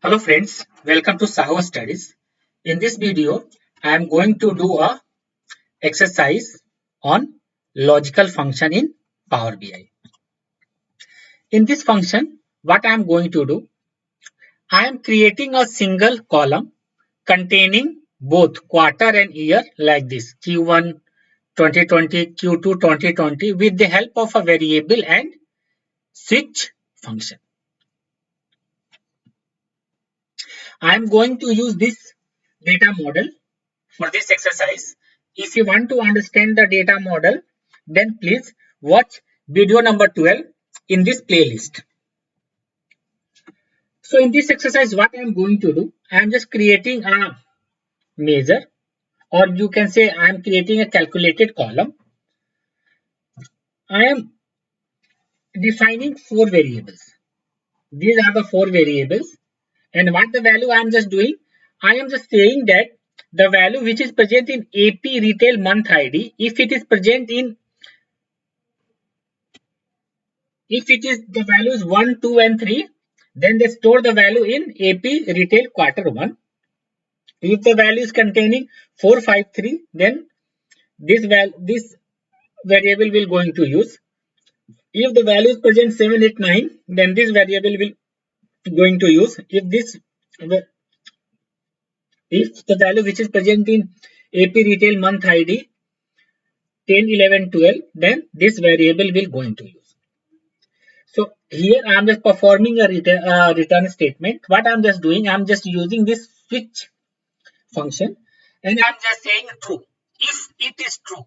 Hello friends, welcome to SahuStudies. In this video, I am going to do a exercise on logical function in Power BI. In this function, what I am going to do, I am creating a single column containing both quarter and year like this Q1 2020, Q2 2020 with the help of a variable and switch function. I am going to use this data model for this exercise. If you want to understand the data model, then please watch video number 12 in this playlist. So in this exercise, what I am going to do, I am just creating a measure, or you can say I am creating a calculated column. I am defining four variables. These are the four variables. And what the value I am just doing, I am just saying that the value which is present in AP retail month ID, if it is present in if it is the value is 1, 2 and 3, then they store the value in AP retail quarter 1. If the value is containing 4, 5, 3, then this variable will going to use. If the value is present 7, 8, 9, then this variable will going to use. If the value which is present in AP retail month ID 10, 11, 12, then this variable will going to use. So here I am just performing a return statement. What I am just doing, I am just using this switch function and I am just saying true. If it is true,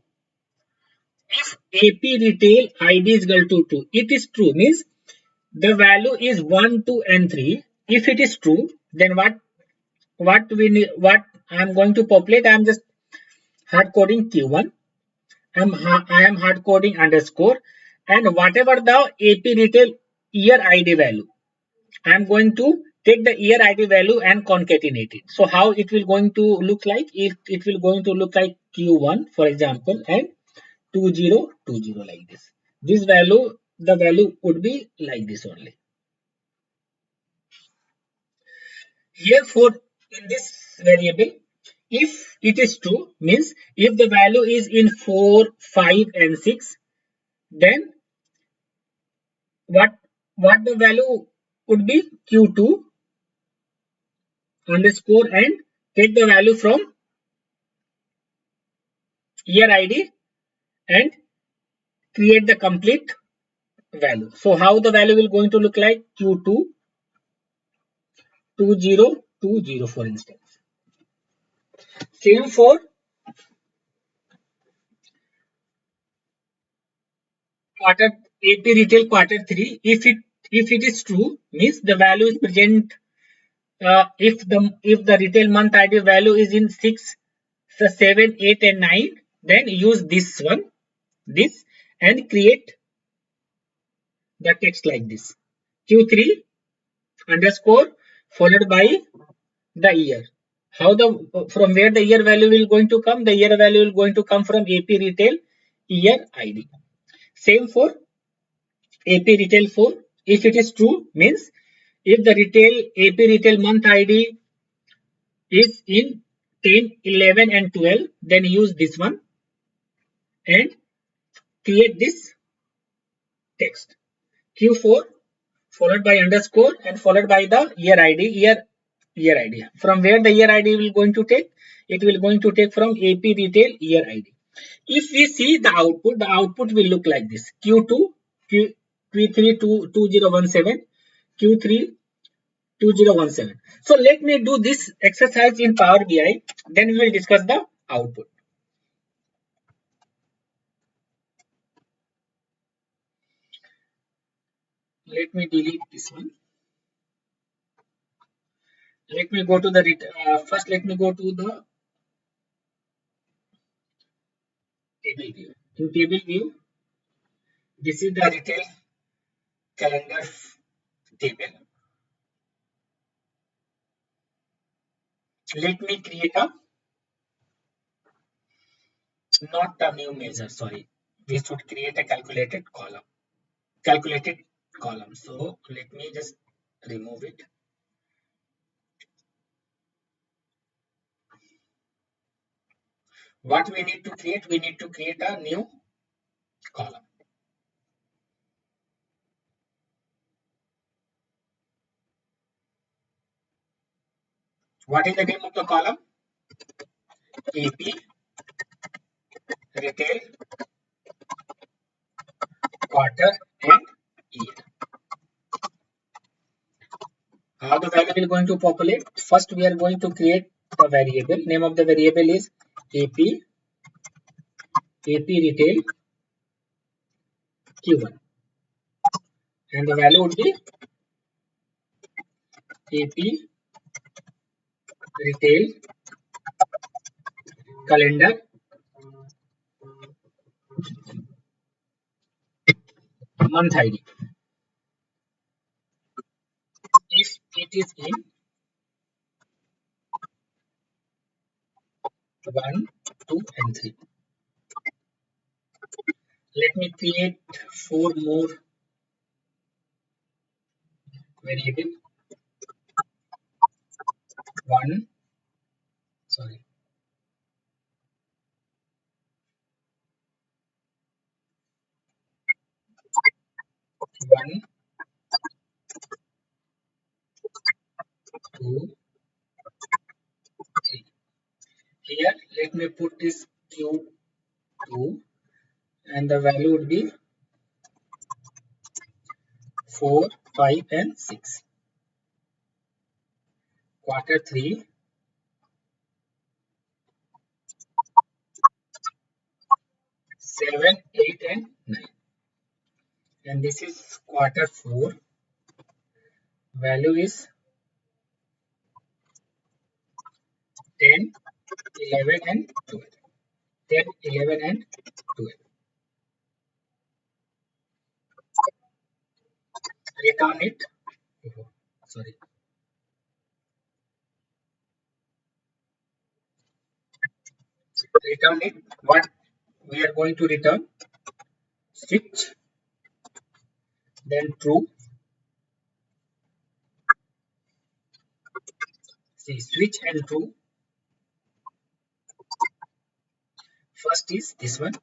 if AP retail ID is equal to 2, it is true means the value is 1, 2 and 3. If it is true, then what I am going to populate, I am just hard coding Q1. I am hard coding underscore and whatever the AP retail year ID value, I am going to take the year ID value and concatenate it. So how it will going to look like? If it will going to look like Q1 for example and 2020 like this. This value, the value would be like this only. Here for in this variable, if it is true means if the value is in 4, 5 and 6, then what the value would be Q2 underscore and take the value from year ID and create the complete value. So how the value will going to look like Q2 2020 for instance. Same for quarter AP retail quarter 3. If it is true means the value is present if the retail month ID value is in 6, 7, 8 and 9, then use this and create the text like this Q3 underscore followed by the year. How the from where the year value will going to come? The year value will going to come from AP retail year ID. Same for AP retail 4. If it is true means if the AP retail month ID is in 10, 11 and 12, then use this one and create this text Q4 followed by underscore and followed by the year ID year ID. From where the year ID will going to take? It will going to take from AP retail year ID. If we see the output will look like this Q2 Q3 2017 Q3 2017. So let me do this exercise in Power BI, then we will discuss the output. Let me delete this one. Let me go to the first. Let me go to the table view. In table view, this is the retail calendar table. Let me create a not a new measure. Sorry, we should create a calculated column. So let me just remove it. What we need to create? We need to create a new column. What is the name of the column? AP retail quarter and year. How the variable going to populate? First, we are going to create the variable. Name of the variable is AP retail Q1, and the value would be AP retail calendar month ID. If it is in 1, 2, and 3. Let me create 4 more variable. 1, sorry, 1, 2, 3. Here, let me put this Q2, and the value would be 4, 5, and 6. Quarter 3, 7, 8, and 9. And this is quarter 4. Value is 10, 11, and 12. 10, 11, and 12. Return it. Sorry. Return it. What we are going to return? Switch, then true. See, switch and true. First is this one.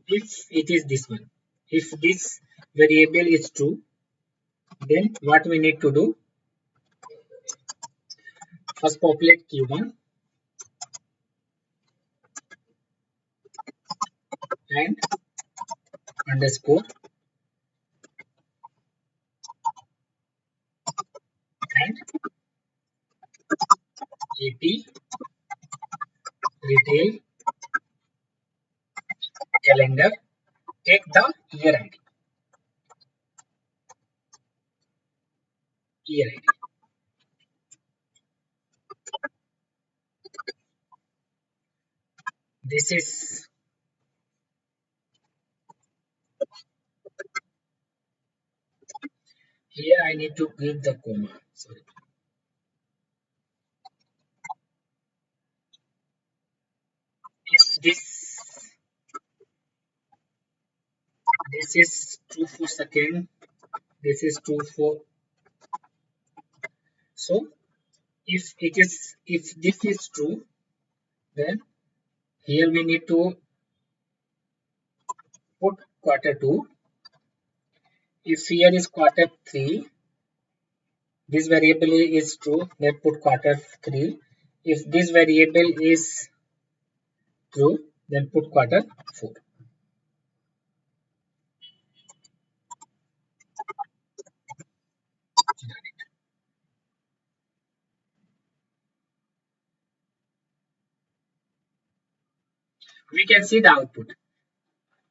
If it is this one, if this variable is true, then what we need to do? First populate Q1 and underscore and AP retail calendar. Take the year ID. Year ID. This is here. I need to give the comma. Sorry. If this is true for second, this is true for. So if this is true, then here we need to put quarter 2. If here is quarter 3, this variable is true, then put quarter 3. If this variable is true, then put quarter 4. We can see the output.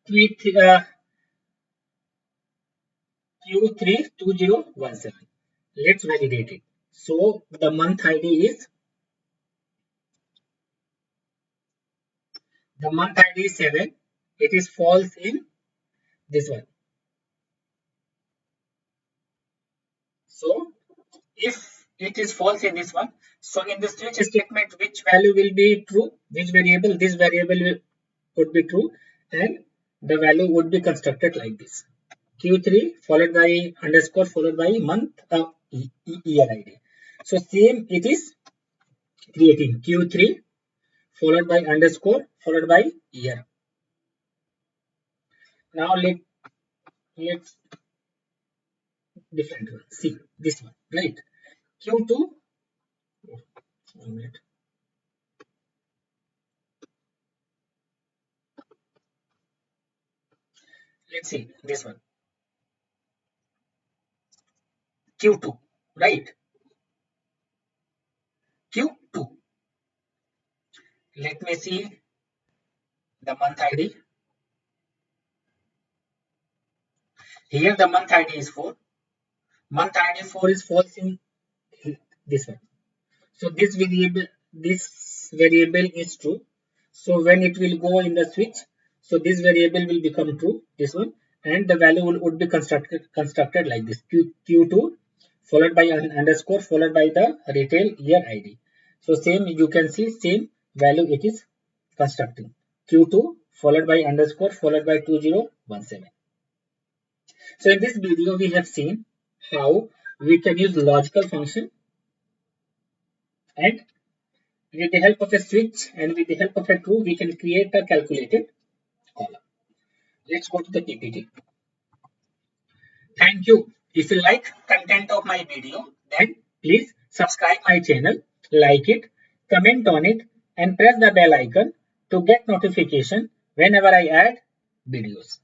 Q32017. Let's validate it. So the month ID is 7. It is false in this one. So if it is false in this one, so in the switch statement, which value will be true? Which variable? This variable would be true, and the value would be constructed like this: Q3 followed by underscore followed by month year ID. So same it is creating Q3 followed by underscore, followed by year. Now let's different one. See this one, right? Q2. 1 minute. Let's see this one. Q2, right? Q2. Let me see the month ID. Here the month ID is 4. Month ID 4 is false in this one. So this variable is true. So when it will go in the switch, so this variable will become true, this one, and the value would be constructed like this. Q2 followed by an underscore followed by the retail year ID. So same, you can see same value it is constructing. Q2 followed by underscore followed by 2017. So in this video we have seen how we can use logical function, and with the help of a switch and with the help of a true, we can create a calculated column. Let's go to the PPT. Thank you. If you like content of my video, then please subscribe my channel, like it, comment on it, and press the bell icon to get notification whenever I add videos.